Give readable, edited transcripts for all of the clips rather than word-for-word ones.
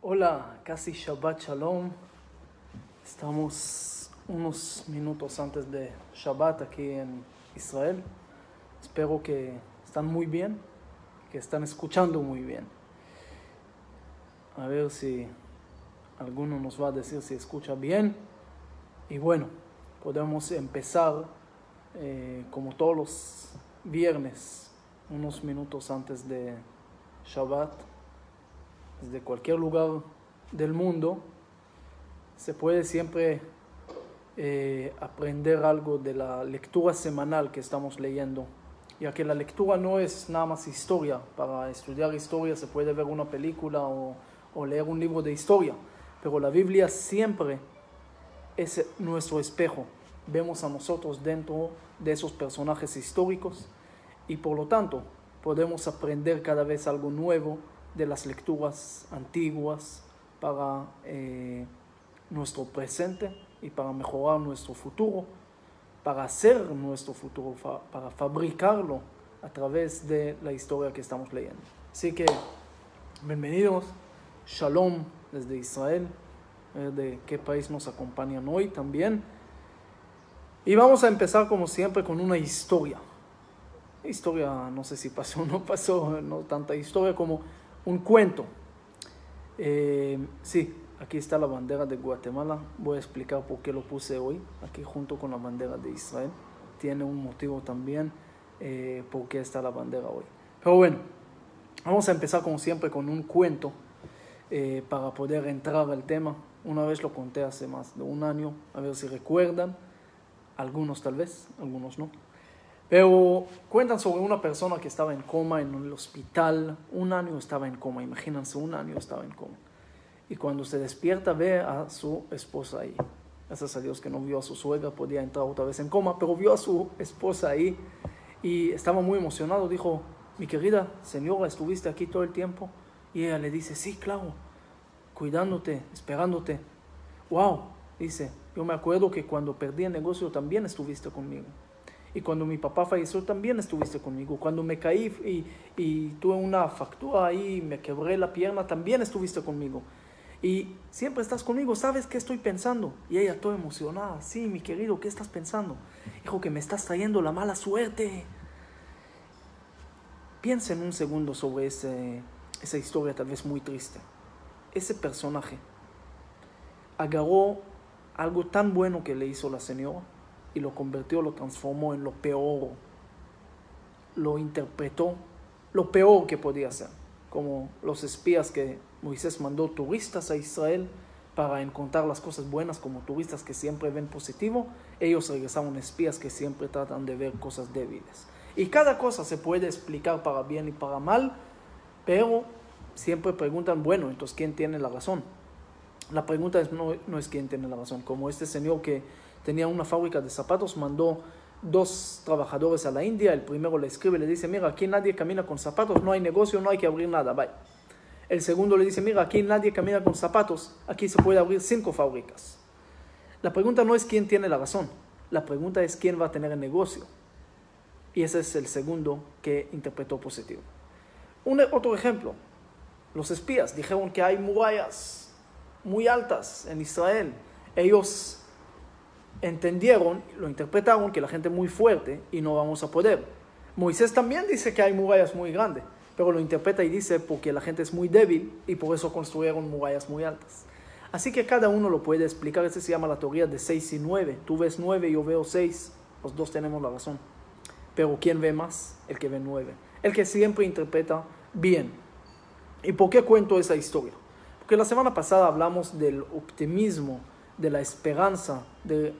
Hola, casi Shabbat Shalom. Estamos unos minutos antes de Shabbat aquí en Israel. Espero que están muy bien, que están escuchando muy bien. A ver si alguno nos va a decir si escucha bien. Y bueno, podemos empezar como todos los viernes, unos minutos antes de Shabbat. Desde cualquier lugar del mundo se puede siempre aprender algo de la lectura semanal que estamos leyendo, ya que la lectura no es nada más historia. Para estudiar historia se puede ver una película o leer un libro de historia, pero la Biblia siempre es nuestro espejo. Vemos a nosotros dentro de esos personajes históricos y por lo tanto podemos aprender cada vez algo nuevo de las lecturas antiguas para nuestro presente y para mejorar nuestro futuro, para hacer nuestro futuro, para fabricarlo a través de la historia que estamos leyendo. Así que bienvenidos, Shalom desde Israel, de qué país nos acompañan hoy también. Y vamos a empezar como siempre con una historia. Historia, no sé si pasó o no pasó, no tanta historia como un cuento. Sí, aquí está la bandera de Guatemala. Voy a explicar por qué lo puse hoy, aquí junto con la bandera de Israel. Tiene un motivo también por qué está la bandera hoy. Pero bueno, vamos a empezar como siempre con un cuento para poder entrar al tema. Una vez lo conté hace más de un año, a ver si recuerdan. Algunos tal vez, algunos no. Pero cuentan sobre una persona que estaba en coma en el hospital. Un año estaba en coma, imagínense, un año estaba en coma. Y cuando se despierta ve a su esposa ahí. Gracias a Dios que no vio a su suegra, podía entrar otra vez en coma, pero vio a su esposa ahí y estaba muy emocionado. Dijo: mi querida señora, ¿estuviste aquí todo el tiempo? Y ella le dice: sí, claro, cuidándote, esperándote. Wow, dice, yo me acuerdo que cuando perdí el negocio también estuviste conmigo. Y cuando mi papá falleció también estuviste conmigo. Cuando me caí y tuve una fractura ahí, me quebré la pierna, también estuviste conmigo. Y siempre estás conmigo, ¿sabes qué estoy pensando? Y ella toda emocionada: sí, mi querido, ¿qué estás pensando? Dijo: que me estás trayendo la mala suerte. Piensen un segundo sobre esa historia tal vez muy triste. Ese personaje agarró algo tan bueno que le hizo la señora y lo convirtió, lo transformó en lo peor. Lo interpretó lo peor que podía hacer, como los espías que Moisés mandó turistas a Israel para encontrar las cosas buenas, como turistas que siempre ven positivo. Ellos regresaron espías que siempre tratan de ver cosas débiles. Y cada cosa se puede explicar para bien y para mal, pero siempre preguntan: bueno, entonces ¿quién tiene la razón? La pregunta no es quién tiene la razón. Como este señor que tenía una fábrica de zapatos, mandó 2 trabajadores a la India. El primero le escribe y le dice: mira, aquí nadie camina con zapatos, no hay negocio, no hay que abrir nada, bye. El segundo le dice: mira, aquí nadie camina con zapatos, aquí se puede abrir 5 fábricas. La pregunta no es quién tiene la razón, la pregunta es quién va a tener el negocio. Y ese es el segundo que interpretó positivo. Otro ejemplo: los espías dijeron que hay murallas muy altas en Israel. Ellos entendieron, lo interpretaron, que la gente es muy fuerte y no vamos a poder. Moisés también dice que hay murallas muy grandes, pero lo interpreta y dice porque la gente es muy débil y por eso construyeron murallas muy altas. Así que cada uno lo puede explicar. Este se llama la teoría de 6 y 9. Tú ves 9, yo veo 6, los dos tenemos la razón. Pero ¿quién ve más? El que ve 9, el que siempre interpreta bien. ¿Y por qué cuento esa historia? Porque la semana pasada hablamos del optimismo, de la esperanza de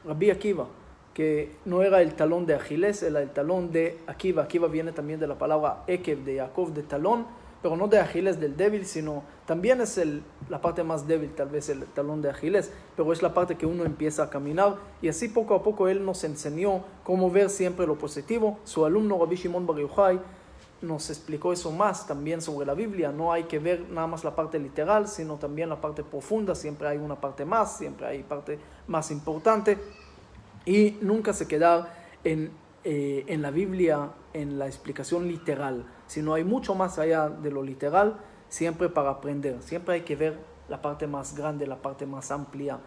Rabbi Akiva, que no era el talón de Aquiles, era el talón de Akiva. Akiva viene también de la palabra Ekev, de Jacob, de talón, pero no de Aquiles, del débil, sino también es la parte más débil, tal vez el talón de Aquiles, pero es la parte que uno empieza a caminar, y así poco a poco él nos enseñó cómo ver siempre lo positivo. Su alumno Rabbi Shimon Bar Yochai nos explicó eso más también sobre la Biblia. No hay que ver nada más la parte literal, sino también la parte profunda. Siempre hay una parte más, siempre hay parte más importante. Y nunca se queda en la Biblia, en la explicación literal, sino hay mucho más allá de lo literal. siempre para aprender. Siempre hay que ver la parte más grande, la parte más amplia.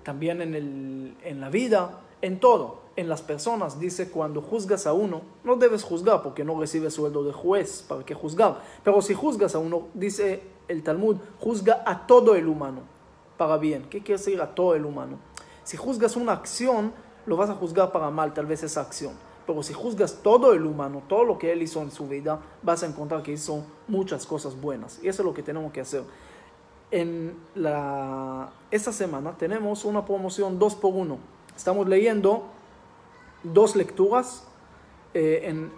También en la vida, en todo, en las personas. Dice, cuando juzgas a uno, no debes juzgar porque no recibes sueldo de juez, ¿para qué juzgar? Pero si juzgas a uno, dice el Talmud, juzga a todo el humano para bien. ¿Qué quiere decir a todo el humano? Si juzgas una acción, lo vas a juzgar para mal, tal vez esa acción. Pero si juzgas todo el humano, todo lo que él hizo en su vida, vas a encontrar que hizo muchas cosas buenas. Y eso es lo que tenemos que hacer. Esta semana tenemos una promoción 2x1. Estamos leyendo 2 lecturas en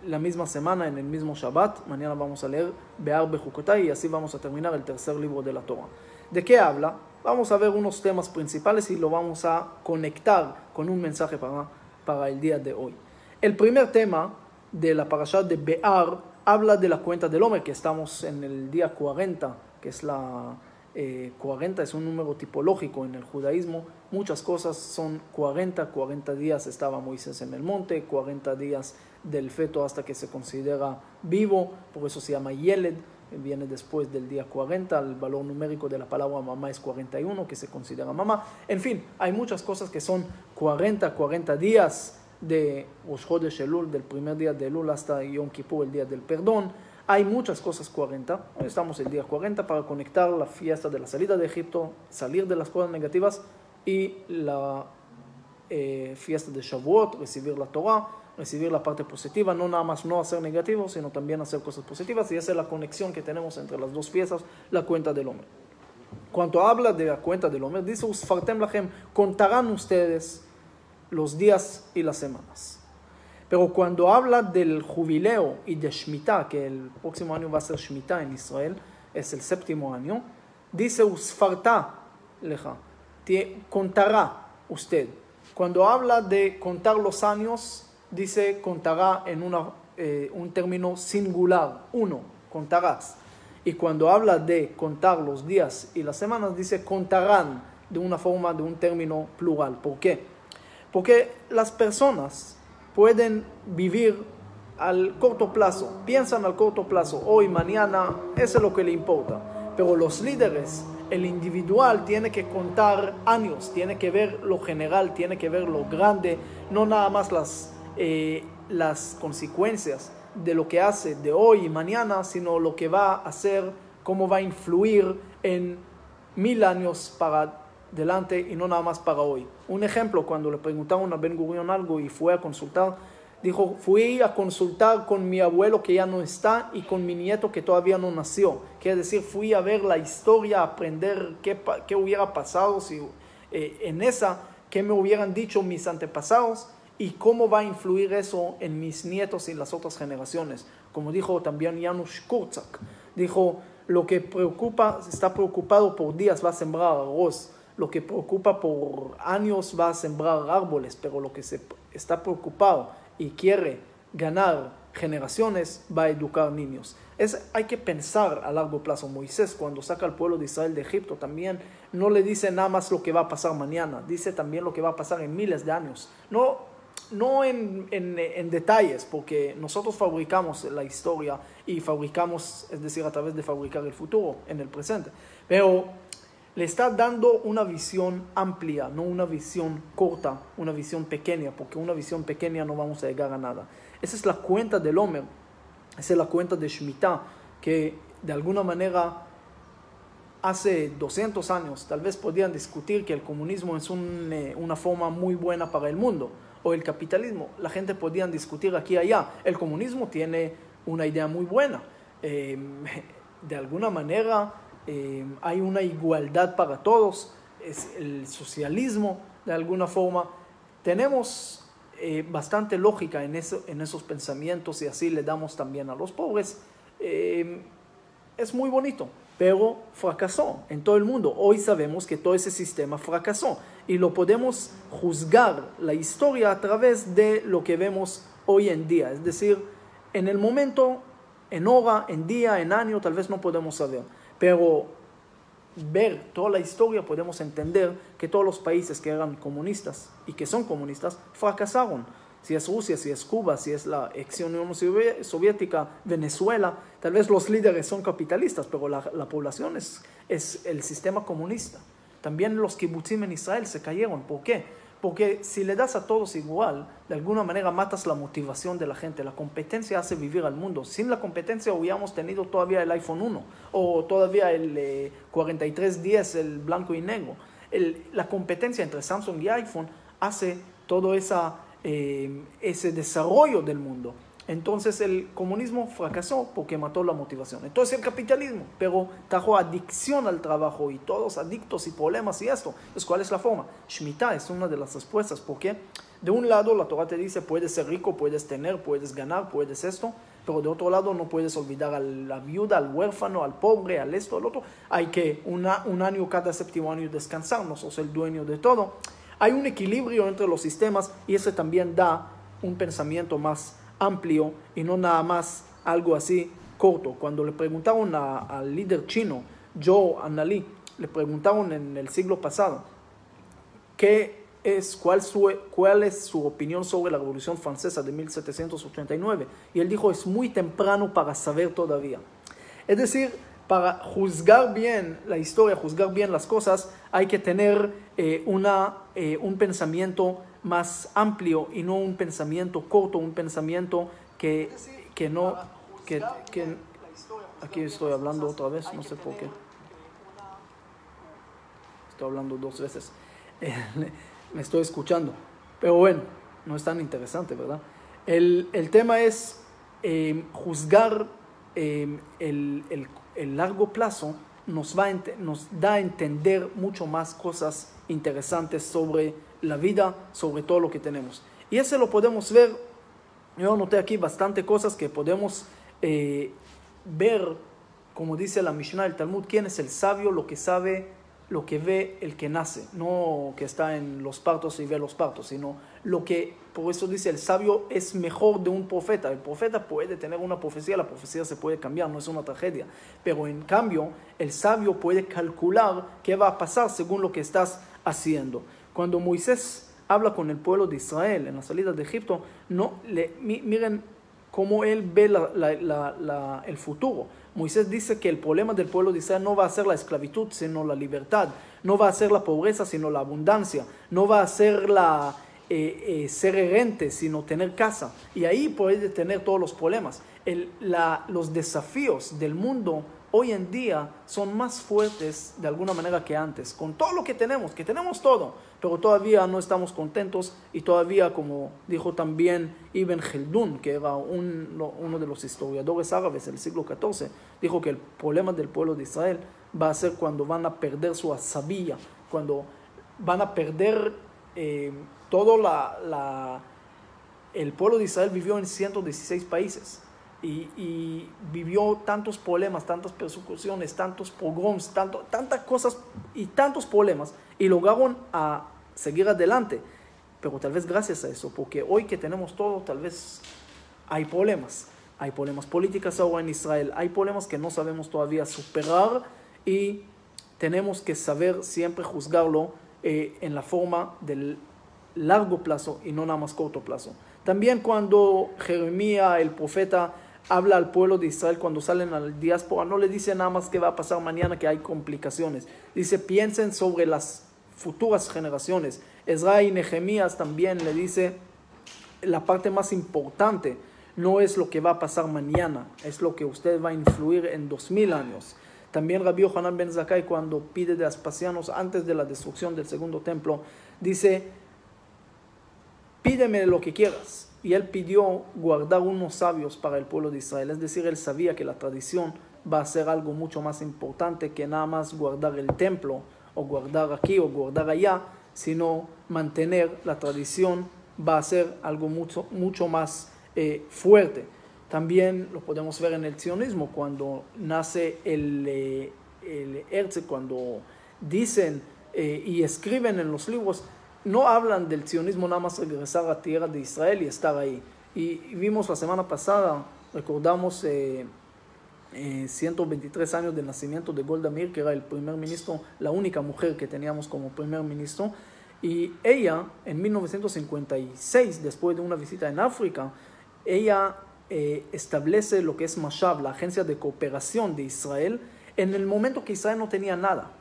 la misma semana, en el mismo Shabbat. Mañana vamos a leer Be'ar Bejukotai y así vamos a terminar el tercer libro de la Torah. ¿De qué habla? Vamos a ver unos temas principales y lo vamos a conectar con un mensaje para el día de hoy. El primer tema de la parashá de Be'ar habla de la cuenta del Omer, que estamos en el día 40, que es 40 es un número tipológico en el judaísmo. Muchas cosas son 40 días estaba Moisés en el monte, 40 días del feto hasta que se considera vivo, por eso se llama Yeled, viene después del día 40, el valor numérico de la palabra mamá es 41, que se considera mamá. En fin, hay muchas cosas que son 40 días de Rosh Chodesh Elul, del primer día de Elul hasta Yom Kippur, el día del perdón. Hay muchas cosas 40, hoy estamos el día 40 para conectar la fiesta de la salida de Egipto, salir de las cosas negativas y la fiesta de Shavuot, recibir la Torah, recibir la parte positiva, no nada más no hacer negativo, sino también hacer cosas positivas, y esa es la conexión que tenemos entre las dos fiestas, la cuenta del Omer. Cuando habla de la cuenta del Omer, dice, Usfartem lachem, contarán ustedes los días y las semanas. Pero cuando habla del jubileo y de Shemitah, que el próximo año va a ser Shemitah en Israel, es el 7º año, dice Usfarta leja, contará usted. Cuando habla de contar los años, dice contará en un término singular, uno, contarás. Y cuando habla de contar los días y las semanas, dice contarán de una forma, de un término plural. ¿Por qué? Porque las personas pueden vivir al corto plazo, piensan al corto plazo, hoy, mañana, eso es lo que le importa. Pero los líderes, el individual tiene que contar años, tiene que ver lo general, tiene que ver lo grande, no nada más las consecuencias de lo que hace de hoy y mañana, sino lo que va a hacer, cómo va a influir en 1000 años para adelante y no nada más para hoy. Un ejemplo, cuando le preguntaron a Ben Gurion algo y fue a consultar, dijo, fui a consultar con mi abuelo que ya no está y con mi nieto que todavía no nació. Quiere decir, fui a ver la historia, a aprender qué hubiera pasado, si en esa, qué me hubieran dicho mis antepasados y cómo va a influir eso en mis nietos y las otras generaciones. Como dijo también Janusz Kurczak, dijo, lo que está preocupado por días va a sembrar arroz, lo que preocupa por años va a sembrar árboles, pero lo que está preocupado y quiere ganar generaciones va a educar niños. Hay que pensar a largo plazo. Moisés, cuando saca al pueblo de Israel de Egipto, también no le dice nada más lo que va a pasar mañana, dice también lo que va a pasar en miles de años. No en detalles, porque nosotros fabricamos la historia y fabricamos, es decir, a través de fabricar el futuro en el presente. Pero le está dando una visión amplia, no una visión corta, una visión pequeña, porque una visión pequeña no vamos a llegar a nada. Esa es la cuenta del Omer, esa es la cuenta de Shemitah, que de alguna manera hace 200 años tal vez podían discutir que el comunismo es una forma muy buena para el mundo, o el capitalismo. La gente podía discutir aquí y allá. El comunismo tiene una idea muy buena. De alguna manera hay una igualdad para todos. Es el socialismo, de alguna forma. Tenemos bastante lógica en esos pensamientos y así le damos también a los pobres. Es muy bonito, pero fracasó en todo el mundo. Hoy sabemos que todo ese sistema fracasó y lo podemos juzgar la historia a través de lo que vemos hoy en día. Es decir, en el momento, en hora, en día, en año, tal vez no podemos saber, pero ver toda la historia podemos entender que todos los países que eran comunistas y que son comunistas fracasaron. si es Rusia, si es Cuba, si es la ex Unión Soviética, Venezuela, tal vez los líderes son capitalistas, pero la población es el sistema comunista. También los kibutzim en Israel se cayeron. ¿Por qué? Porque si le das a todos igual, de alguna manera matas la motivación de la gente. La competencia hace vivir al mundo. Sin la competencia hubiéramos tenido todavía el iPhone 1 o todavía el 4310, el blanco y negro. La competencia entre Samsung y iPhone hace todo ese desarrollo del mundo. Entonces el comunismo fracasó porque mató la motivación. Entonces el capitalismo, pero trajo adicción al trabajo y todos adictos y problemas y esto. Entonces, ¿cuál es la forma? Shemitah es una de las respuestas, porque de un lado la Torah te dice, puedes ser rico, puedes tener, puedes ganar, puedes esto, pero de otro lado no puedes olvidar a la viuda, al huérfano, al pobre, al esto, al otro. Hay que un año, cada séptimo año descansar, no sos el dueño de todo. Hay un equilibrio entre los sistemas y ese también da un pensamiento más amplio y no nada más algo así corto. Cuando le preguntaron al líder chino, Zhou Enlai, le preguntaron en el siglo pasado cuál es su opinión sobre la Revolución Francesa de 1789, y él dijo, es muy temprano para saber todavía. Es decir, para juzgar bien la historia, juzgar bien las cosas, hay que tener un pensamiento más amplio y no un pensamiento corto, un pensamiento que no... Aquí estoy hablando otra vez, no sé por qué. Estoy hablando 2 veces. Me estoy escuchando. Pero bueno, no es tan interesante, ¿verdad? El tema es juzgar el largo plazo nos da a entender mucho más cosas interesantes sobre la vida, sobre todo lo que tenemos. Y ese lo podemos ver, yo anoté aquí bastante cosas que podemos ver, como dice la Mishnah del Talmud, quién es el sabio, lo que sabe, lo que ve el que nace, no que está en los partos y ve los partos, sino lo que, por eso dice, el sabio es mejor de un profeta. El profeta puede tener una profecía, la profecía se puede cambiar, no es una tragedia, pero en cambio el sabio puede calcular qué va a pasar según lo que estás haciendo. Cuando Moisés habla con el pueblo de Israel en la salida de Egipto, miren cómo él ve el futuro. Moisés dice que el problema del pueblo de Israel no va a ser la esclavitud, sino la libertad. No va a ser la pobreza, sino la abundancia. No va a ser ser errante, sino tener casa. Y ahí puede tener todos los problemas. Los desafíos del mundo hoy en día son más fuertes de alguna manera que antes. Con todo lo que tenemos todo, pero todavía no estamos contentos y todavía, como dijo también Ibn Khaldun, que era uno de los historiadores árabes del siglo XIV, dijo que el problema del pueblo de Israel va a ser cuando van a perder su asabía, cuando van a perder el pueblo de Israel vivió en 116 países. Y vivió tantos problemas, tantas persecuciones, tantos pogroms, tantas cosas y tantos problemas, y lograron a seguir adelante. Pero tal vez gracias a eso, porque hoy que tenemos todo, tal vez hay problemas políticos ahora en Israel, hay problemas que no sabemos todavía superar, y tenemos que saber siempre juzgarlo en la forma del largo plazo y no nada más corto plazo. También cuando Jeremías, el profeta, habla al pueblo de Israel cuando salen a la diáspora, no le dice nada más que va a pasar mañana, que hay complicaciones. Dice, piensen sobre las futuras generaciones. Ezra y Nehemías también le dice, la parte más importante no es lo que va a pasar mañana, es lo que usted va a influir en 2000 años. También Rabbi Yohanan ben Zakkai, cuando pide de Aspasianos antes de la destrucción del segundo templo, dice, pídeme lo que quieras. Y él pidió guardar unos sabios para el pueblo de Israel. Es decir, él sabía que la tradición va a ser algo mucho más importante que nada más guardar el templo, o guardar aquí, o guardar allá, sino mantener la tradición va a ser algo mucho más fuerte. También lo podemos ver en el sionismo, cuando nace el Herzl, cuando dicen y escriben en los libros, no hablan del sionismo nada más regresar a tierra de Israel y estar ahí. Y vimos la semana pasada, recordamos 123 años del nacimiento de Golda Meir, que era el primer ministro, la única mujer que teníamos como primer ministro, Y ella, en 1956, después de una visita en África, ella establece lo que es Mashab, la agencia de cooperación de Israel, en el momento que Israel no tenía nada.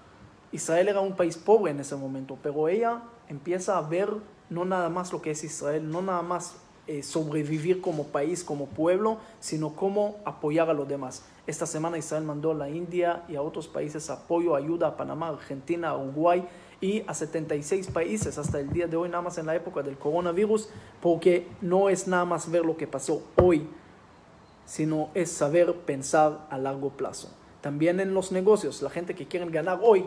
Israel era un país pobre en ese momento, pero ella empieza a ver no nada más lo que es Israel, no nada más sobrevivir como país, como pueblo, sino cómo apoyar a los demás. Esta semana Israel mandó a la India y a otros países apoyo, ayuda a Panamá, Argentina, Uruguay y a 76 países hasta el día de hoy, nada más en la época del coronavirus, porque no es nada más ver lo que pasó hoy, sino es saber pensar a largo plazo. También en los negocios, la gente que quieren ganar hoy,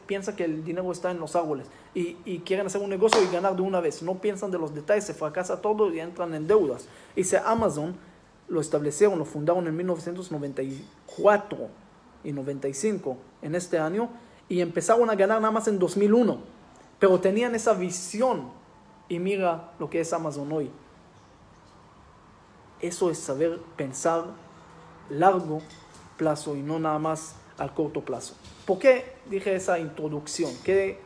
piensa que el dinero está en los árboles y quieren hacer un negocio y ganar de una vez. No piensan de los detalles, se fracasa todo y entran en deudas. Dice Amazon, lo establecieron, lo fundaron en 1994 y 95 en este año y empezaron a ganar nada más en 2001. Pero tenían esa visión y mira lo que es Amazon hoy. Eso es saber pensar largo plazo y no nada más al corto plazo. ¿Por qué dije esa introducción? ¿Qué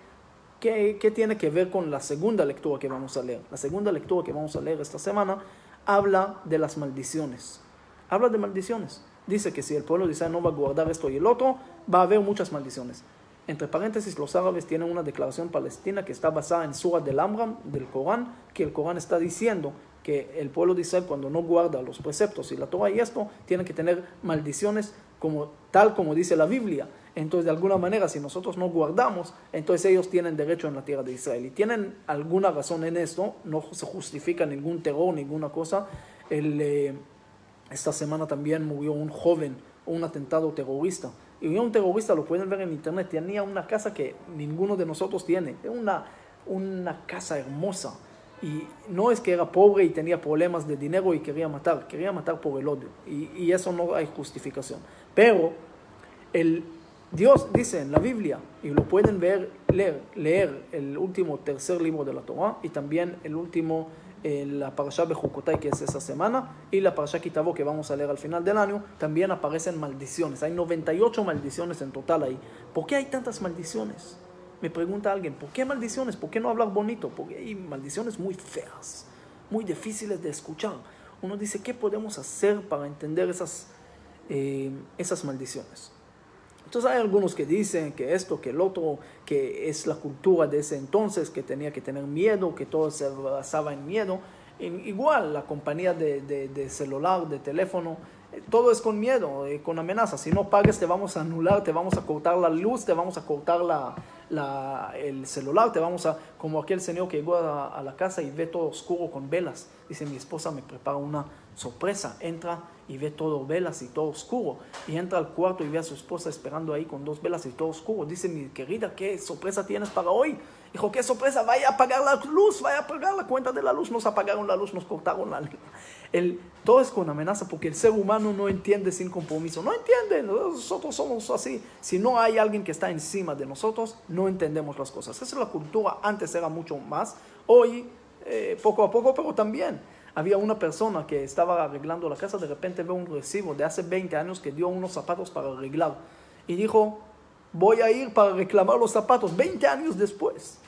tiene que ver con la segunda lectura que vamos a leer? La segunda lectura que vamos a leer esta semana habla de las maldiciones. Habla de maldiciones. Dice que si el pueblo de Israel no va a guardar esto y el otro, va a haber muchas maldiciones. Entre paréntesis, los árabes tienen una declaración palestina que está basada en Surah del Amram, del Corán, que el Corán está diciendo que el pueblo de Israel, cuando no guarda los preceptos y la Torah y esto, tiene que tener maldiciones tal como dice la Biblia. Entonces, de alguna manera, si nosotros no guardamos, entonces ellos tienen derecho en la tierra de Israel. Y tienen alguna razón en esto, no se justifica ningún terror, ninguna cosa. Esta semana también murió un joven, un atentado terrorista. Y un terrorista, lo pueden ver en internet, tenía una casa que ninguno de nosotros tiene. Una casa hermosa. Y no es que era pobre y tenía problemas de dinero y quería matar por el odio. Y eso no hay justificación. Pero Dios dice en la Biblia, y lo pueden leer el último tercer libro de la Torah, y también el último, la Parashá Bejukotai, que es esa semana, y la Parashá Kitavo, que vamos a leer al final del año, también aparecen maldiciones. Hay 98 maldiciones en total ahí. ¿Por qué hay tantas maldiciones? Me pregunta alguien, ¿por qué maldiciones? ¿Por qué no hablar bonito? Porque hay maldiciones muy feas, muy difíciles de escuchar. Uno dice, ¿qué podemos hacer para entender esas maldiciones? Entonces hay algunos que dicen que esto, que el otro, que es la cultura de ese entonces, que tenía que tener miedo, que todo se basaba en miedo. Igual la compañía de celular, de teléfono, todo es con miedo, con amenazas. Si no pagues te vamos a anular, te vamos a cortar la luz, te vamos a cortar el celular, como aquel señor que llegó a la casa y ve todo oscuro con velas. Dice, mi esposa me prepara una sorpresa. Entra y ve todo velas y todo oscuro. Y entra al cuarto y ve a su esposa esperando ahí con 2 velas y todo oscuro. Dice, mi querida, ¿qué sorpresa tienes para hoy? Dijo, ¿qué sorpresa? Vaya a apagar la luz, vaya a pagar la cuenta de la luz. Nos apagaron la luz, nos cortaron la luz. Todo es con amenaza porque el ser humano no entiende sin compromiso. No entiende, nosotros somos así. Si no hay alguien que está encima de nosotros, no entendemos las cosas. Esa es la cultura. Antes era mucho más. Hoy, poco a poco, pero también. Había una persona que estaba arreglando la casa, de repente ve un recibo de hace 20 años que dio unos zapatos para arreglar. Y dijo, voy a ir para reclamar los zapatos 20 años después.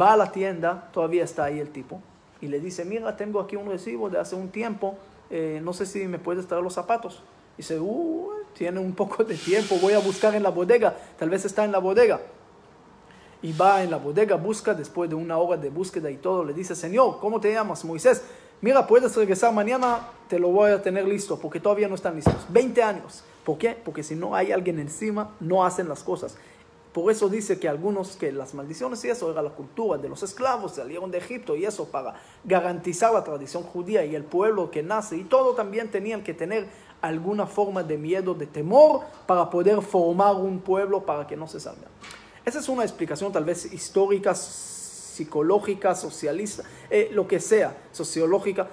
Va a la tienda, todavía está ahí el tipo, y le dice, mira, tengo aquí un recibo de hace un tiempo, no sé si me puedes traer los zapatos. Y dice, tiene un poco de tiempo, voy a buscar en la bodega, tal vez está en la bodega. Y va en la bodega, busca, después de una hora de búsqueda y todo, le dice, Señor, ¿cómo te llamas? Moisés. Mira, puedes regresar mañana, te lo voy a tener listo, porque todavía no están listos. 20 años. ¿Por qué? Porque si no hay alguien encima, no hacen las cosas. Por eso dice que algunos, que las maldiciones y eso era la cultura de los esclavos, salieron de Egipto y eso para garantizar la tradición judía y el pueblo que nace. Y todo también tenían que tener alguna forma de miedo, de temor, para poder formar un pueblo para que no se salga. Esa es una explicación tal vez histórica, psicológica, socialista, lo que sea, sociológica.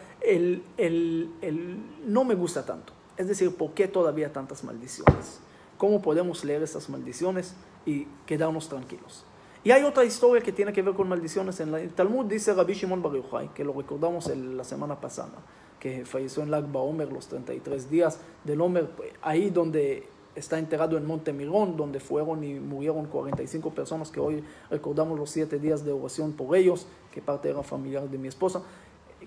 No me gusta tanto. Es decir, ¿por qué todavía tantas maldiciones? ¿Cómo podemos leer esas maldiciones y quedarnos tranquilos? Y hay otra historia que tiene que ver con maldiciones. En el Talmud dice Rabbi Shimon Bar Yochai, que lo recordamos la semana pasada, que falleció en Lag BaOmer, los 33 días del Omer, ahí donde está enterrado en Monte Mirón, donde fueron y murieron 45 personas, que hoy recordamos los 7 días de oración por ellos, que parte era familiar de mi esposa,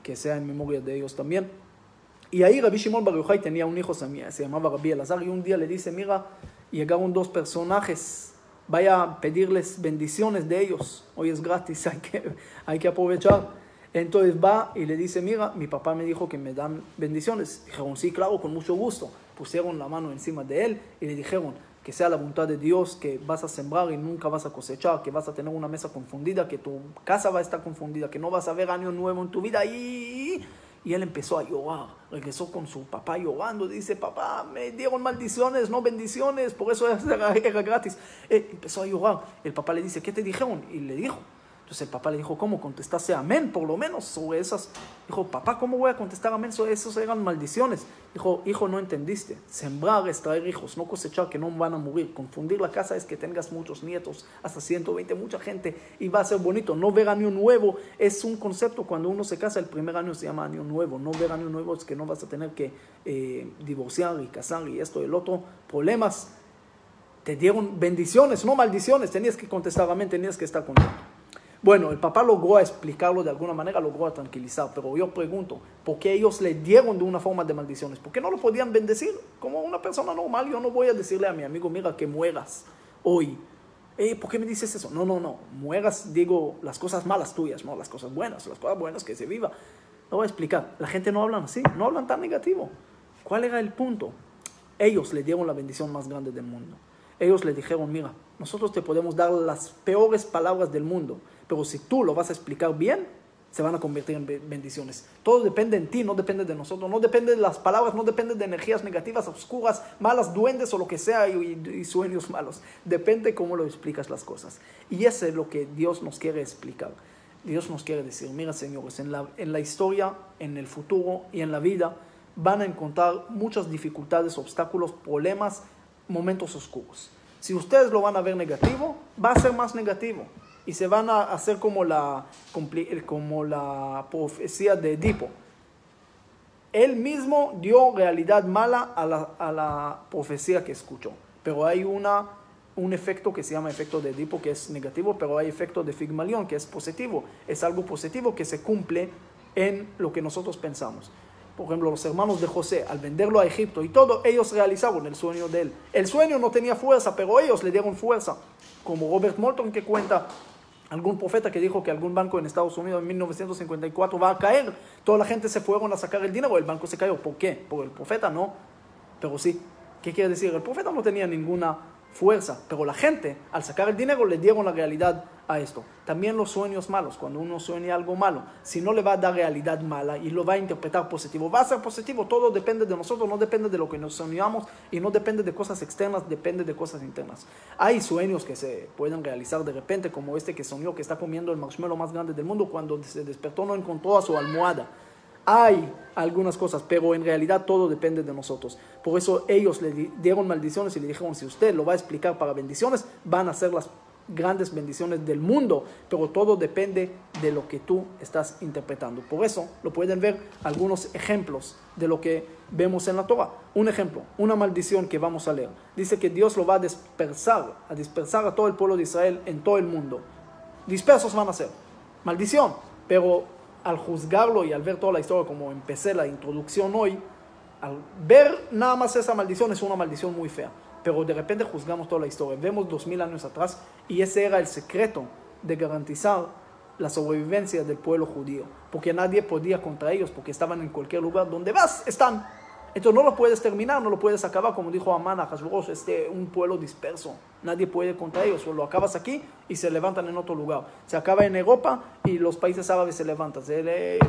que sea en memoria de ellos también. Y ahí Rabbi Shimon Bar Yochai tenía un hijo, se llamaba Rabbi Elazar, y un día le dice, mira, llegaron 2 personajes, vaya a pedirles bendiciones de ellos, hoy es gratis, hay que aprovechar. Entonces va y le dice, mira, mi papá me dijo que me dan bendiciones. Dijeron, sí, claro, con mucho gusto. Pusieron la mano encima de él y le dijeron que sea la voluntad de Dios, que vas a sembrar y nunca vas a cosechar, que vas a tener una mesa confundida, que tu casa va a estar confundida, que no vas a ver año nuevo en tu vida. Y él empezó a llorar, regresó con su papá llorando, dice, papá, me dieron maldiciones, no bendiciones, por eso era gratis. Empezó a llorar, el papá le dice, ¿qué te dijeron? Y le dijo. Entonces el papá le dijo, ¿cómo contestaste amén? Por lo menos sobre esas. Dijo, papá, ¿cómo voy a contestar amén? Esas eran maldiciones. Dijo, hijo, no entendiste. Sembrar es traer hijos, no cosechar que no van a morir. Confundir la casa es que tengas muchos nietos, hasta 120, mucha gente, y va a ser bonito. No ver año nuevo es un concepto. Cuando uno se casa, el primer año se llama año nuevo. No ver año nuevo es que no vas a tener que divorciar y casar y esto y el otro. Problemas. Te dieron bendiciones, no maldiciones. Tenías que contestar amén, tenías que estar contento. Bueno, el papá logró explicarlo de alguna manera, logró tranquilizar, pero yo pregunto, ¿por qué ellos le dieron de una forma de maldiciones? ¿Por qué no lo podían bendecir? Como una persona normal, yo no voy a decirle a mi amigo, mira, que mueras hoy. ¿Por qué me dices eso? No, mueras, digo, las cosas malas tuyas, no las cosas buenas que se viva. Lo voy a explicar, la gente no habla así, no hablan tan negativo. ¿Cuál era el punto? Ellos le dieron la bendición más grande del mundo. Ellos le dijeron, mira, nosotros te podemos dar las peores palabras del mundo, pero si tú lo vas a explicar bien, se van a convertir en bendiciones. Todo depende en ti, no depende de nosotros, no depende de las palabras, no depende de energías negativas, oscuras, malas, duendes o lo que sea y sueños malos. Depende cómo lo explicas las cosas. Y eso es lo que Dios nos quiere explicar. Dios nos quiere decir, mira señores, en la historia, en el futuro y en la vida van a encontrar muchas dificultades, obstáculos, problemas, momentos oscuros. Si ustedes lo van a ver negativo, va a ser más negativo. Y se van a hacer como la profecía de Edipo. Él mismo dio realidad mala a la profecía que escuchó. Pero hay un efecto que se llama efecto de Edipo, que es negativo, pero hay efecto de Figmalión, que es positivo. Es algo positivo que se cumple en lo que nosotros pensamos. Por ejemplo, los hermanos de José, al venderlo a Egipto y todo, ellos realizaron el sueño de él. El sueño no tenía fuerza, pero ellos le dieron fuerza. Como Robert Morton, que cuenta algún profeta que dijo que algún banco en Estados Unidos en 1954 va a caer. Toda la gente se fueron a sacar el dinero, el banco se cayó. ¿Por qué? Por el profeta no, pero sí. ¿Qué quiere decir? El profeta no tenía ninguna fuerza, pero la gente, al sacar el dinero, le dieron la realidad a esto. También los sueños malos, cuando uno sueña algo malo, si no le va a dar realidad mala y lo va a interpretar positivo, va a ser positivo. Todo depende de nosotros, no depende de lo que nos soñamos y no depende de cosas externas, depende de cosas internas. Hay sueños que se pueden realizar de repente, como este que soñó que está comiendo el marshmallow más grande del mundo, cuando se despertó no encontró a su almohada. Hay algunas cosas, pero en realidad todo depende de nosotros. Por eso ellos le dieron maldiciones y le dijeron, si usted lo va a explicar para bendiciones, van a ser las grandes bendiciones del mundo, pero todo depende de lo que tú estás interpretando. Por eso lo pueden ver algunos ejemplos de lo que vemos en la Torah. Un ejemplo, una maldición que vamos a leer. Dice que Dios lo va a dispersar a todo el pueblo de Israel en todo el mundo. Dispersos van a ser. Maldición, pero al juzgarlo y al ver toda la historia, como empecé la introducción hoy, al ver nada más esa maldición, es una maldición muy fea. Pero de repente juzgamos toda la historia. Vemos 2000 años atrás y ese era el secreto de garantizar la sobrevivencia del pueblo judío. Porque nadie podía contra ellos, porque estaban en cualquier lugar. Donde vas, están. Entonces no lo puedes terminar, no lo puedes acabar, como dijo Amán a Hashverosh, un pueblo disperso. Nadie puede contra ellos. O lo acabas aquí y se levantan en otro lugar. Se acaba en Europa y los países árabes se levantan.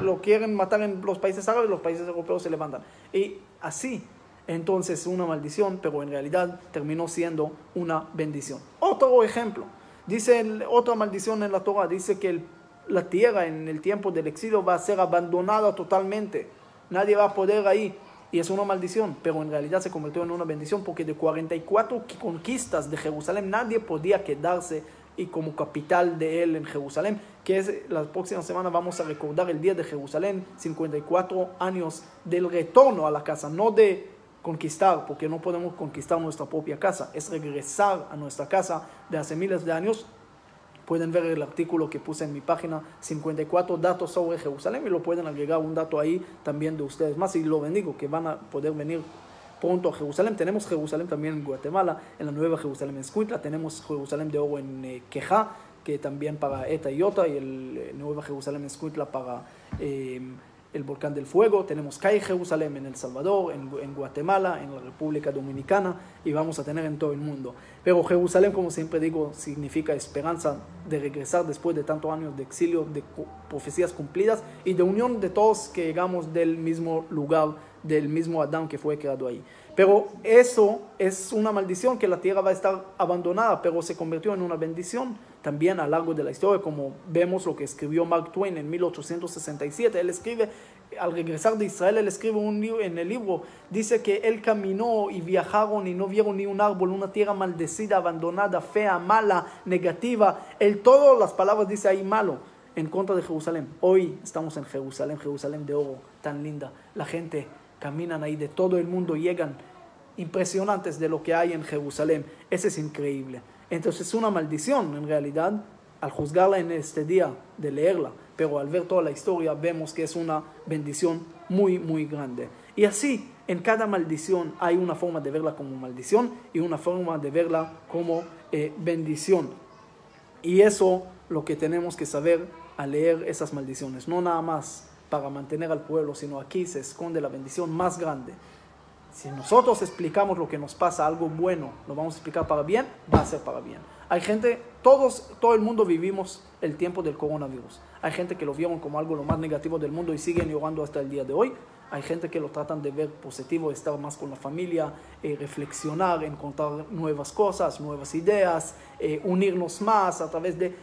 Lo quieren matar en los países árabes, los países europeos se levantan. Y así, entonces, una maldición, pero en realidad terminó siendo una bendición. Otro ejemplo, dice otra maldición en la Torah, dice que la tierra en el tiempo del exilio va a ser abandonada totalmente. Nadie va a poder ahí. Y es una maldición, pero en realidad se convirtió en una bendición porque de 44 conquistas de Jerusalén nadie podía quedarse y como capital de él en Jerusalén, que es la próxima semana vamos a recordar el día de Jerusalén, 54 años del retorno a la casa, no de conquistar, porque no podemos conquistar nuestra propia casa, es regresar a nuestra casa de hace miles de años. Pueden ver el artículo que puse en mi página, 54 datos sobre Jerusalén, y lo pueden agregar un dato ahí también de ustedes más, y lo bendigo, que van a poder venir pronto a Jerusalén. Tenemos Jerusalén también en Guatemala, en la Nueva Jerusalén en Escuintla, tenemos Jerusalén de oro en Quejá, que también para Eta y Iota, y el Nueva Jerusalén en Escuintla para el Volcán del Fuego. Tenemos Calle Jerusalén en El Salvador, en Guatemala, en la República Dominicana, y vamos a tener en todo el mundo. Pero Jerusalén, como siempre digo, significa esperanza de regresar después de tantos años de exilio, de profecías cumplidas y de unión de todos que llegamos del mismo lugar, del mismo Adán que fue creado ahí. Pero eso es una maldición, que la tierra va a estar abandonada, pero se convirtió en una bendición también a lo largo de la historia, como vemos lo que escribió Mark Twain en 1867. Él escribe, al regresar de Israel, él escribe en el libro, dice que él caminó y viajaron y no vieron ni un árbol, una tierra maldecida, abandonada, fea, mala, negativa. Él, todas las palabras dice ahí malo, en contra de Jerusalén. Hoy estamos en Jerusalén, Jerusalén de oro, tan linda. La gente caminan ahí de todo el mundo, llegan impresionantes de lo que hay en Jerusalén. Ese es increíble. Entonces es una maldición en realidad al juzgarla en este día de leerla, pero al ver toda la historia vemos que es una bendición muy muy grande. Y así en cada maldición hay una forma de verla como maldición y una forma de verla como bendición. Y eso lo que tenemos que saber al leer esas maldiciones, no nada más para mantener al pueblo, sino aquí se esconde la bendición más grande. Si nosotros explicamos lo que nos pasa, algo bueno, lo vamos a explicar para bien, va a ser para bien. Hay gente, todo el mundo vivimos el tiempo del coronavirus. Hay gente que lo vieron como algo lo más negativo del mundo y siguen llorando hasta el día de hoy. Hay gente que lo tratan de ver positivo, estar más con la familia, reflexionar, encontrar nuevas cosas, nuevas ideas, unirnos más a través de,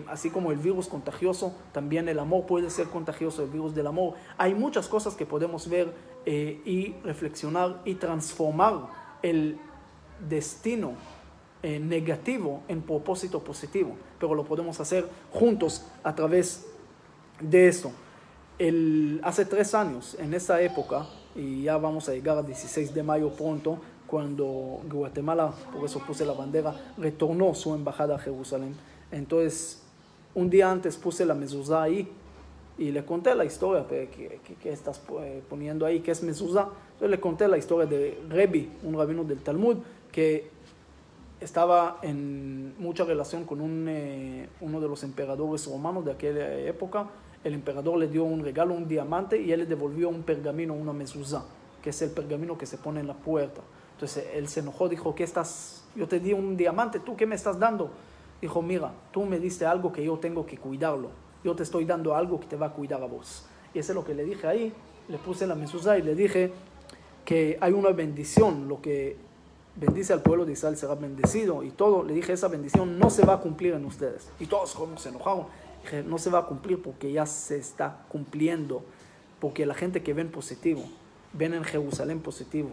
así como el virus contagioso, también el amor puede ser contagioso, el virus del amor. Hay muchas cosas que podemos ver y reflexionar y transformar el destino negativo en propósito positivo, pero lo podemos hacer juntos a través de esto. Hace 3 años, en esa época, y ya vamos a llegar al 16 de mayo pronto, cuando Guatemala, por eso puse la bandera, retornó su embajada a Jerusalén. Entonces, un día antes puse la mezuzá ahí y le conté la historia que estás poniendo ahí, que es mezuzá. Entonces le conté la historia de Rebbi, un rabino del Talmud, que estaba en mucha relación con uno de los emperadores romanos de aquella época. El emperador le dio un regalo, un diamante, y él le devolvió un pergamino, una mezuzá, que es el pergamino que se pone en la puerta. Entonces él se enojó, dijo, yo te di un diamante, ¿tú qué me estás dando? Dijo, mira, tú me diste algo que yo tengo que cuidarlo. Yo te estoy dando algo que te va a cuidar a vos. Y eso es lo que le dije ahí. Le puse la mezuzá y le dije que hay una bendición, lo que bendice al pueblo de Israel será bendecido y todo. Le dije, esa bendición no se va a cumplir en ustedes. Y todos como se enojaron. Dije, no se va a cumplir porque ya se está cumpliendo. Porque la gente que ven positivo, ven en Jerusalén positivo,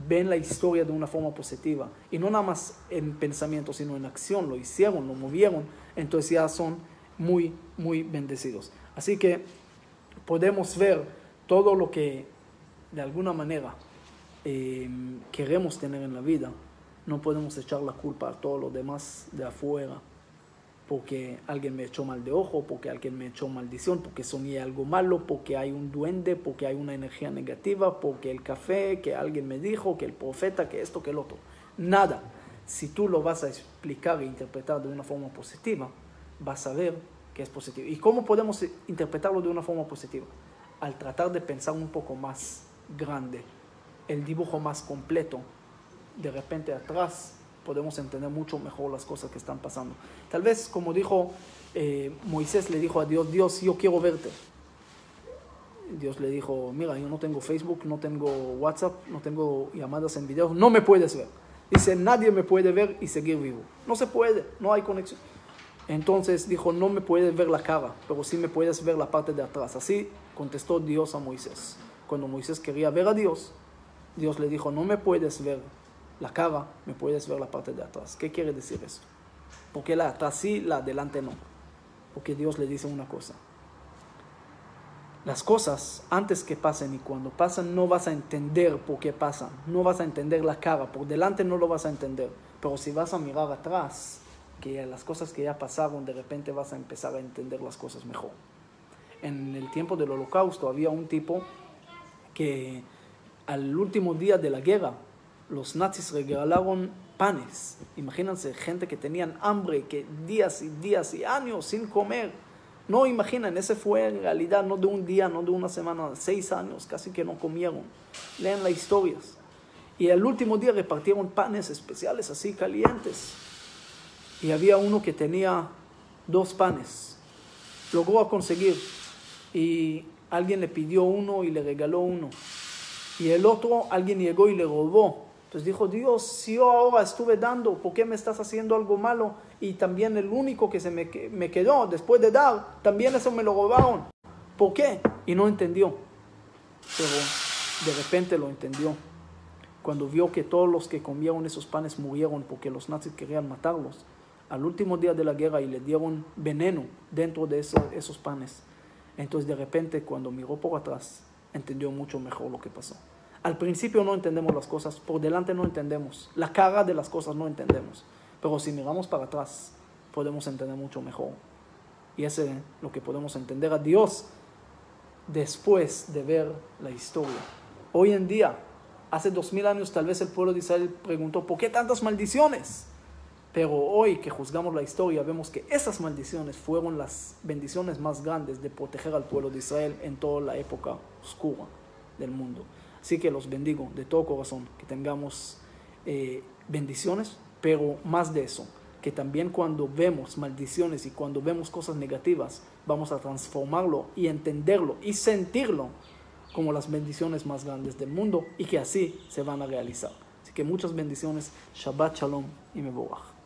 ven la historia de una forma positiva. Y no nada más en pensamiento, sino en acción. Lo hicieron, lo movieron. Entonces ya son muy, muy bendecidos. Así que podemos ver todo lo que de alguna manera queremos tener en la vida. No podemos echar la culpa a todo lo demás de afuera, porque alguien me echó mal de ojo, porque alguien me echó maldición, porque soñé algo malo, porque hay un duende, porque hay una energía negativa, porque el café, que alguien me dijo, que el profeta, que esto, que el otro. Nada. Si tú lo vas a explicar e interpretar de una forma positiva, vas a ver que es positivo. ¿Y cómo podemos interpretarlo de una forma positiva? Al tratar de pensar un poco más grande, el dibujo más completo, de repente atrás podemos entender mucho mejor las cosas que están pasando. Tal vez, como dijo Moisés, le dijo a Dios, Dios, yo quiero verte. Dios le dijo, mira, yo no tengo Facebook, no tengo WhatsApp, no tengo llamadas en video, no me puedes ver. Dice, nadie me puede ver y seguir vivo. No se puede, no hay conexión. Entonces dijo, no me puedes ver la cara, pero sí me puedes ver la parte de atrás. Así contestó Dios a Moisés. Cuando Moisés quería ver a Dios, Dios le dijo, no me puedes ver la cara, me puedes ver la parte de atrás. ¿Qué quiere decir eso? Porque la atrás sí, la adelante no. Porque Dios le dice una cosa. las cosas antes que pasen y cuando pasan no vas a entender por qué pasan, no vas a entender la cara, por delante no lo vas a entender, pero si vas a mirar atrás, que las cosas que ya pasaron, de repente vas a empezar a entender las cosas mejor. En el tiempo del Holocausto había un tipo que al último día de la guerra los nazis regalaron panes. Imagínense, gente que tenían hambre, que días y días y años sin comer. No imaginan, ese fue en realidad no de un día, no de una semana, 6 años, casi que no comieron. Lean las historias. Y el último día repartieron panes especiales, así calientes. Y había uno que tenía 2 panes. Logró conseguir. Y alguien le pidió uno y le regaló uno. Y el otro, alguien llegó y le robó. Entonces dijo, Dios, si yo ahora estuve dando, ¿por qué me estás haciendo algo malo? Y también el único que se me quedó después de dar, también eso me lo robaron. ¿Por qué? Y no entendió. Pero de repente lo entendió. Cuando vio que todos los que comieron esos panes murieron porque los nazis querían matarlos. Al último día de la guerra y le dieron veneno dentro de esos panes. Entonces de repente cuando miró por atrás, entendió mucho mejor lo que pasó. Al principio no entendemos las cosas, por delante no entendemos, la cara de las cosas no entendemos, pero si miramos para atrás podemos entender mucho mejor. Y ese es lo que podemos entender a Dios después de ver la historia. Hoy en día, hace 2000 años tal vez el pueblo de Israel preguntó, ¿por qué tantas maldiciones? Pero hoy que juzgamos la historia vemos que esas maldiciones fueron las bendiciones más grandes de proteger al pueblo de Israel en toda la época oscura del mundo. Así que los bendigo de todo corazón, que tengamos bendiciones, pero más de eso, que también cuando vemos maldiciones y cuando vemos cosas negativas, vamos a transformarlo y entenderlo y sentirlo como las bendiciones más grandes del mundo y que así se van a realizar. Así que muchas bendiciones, Shabbat Shalom y Mevorach.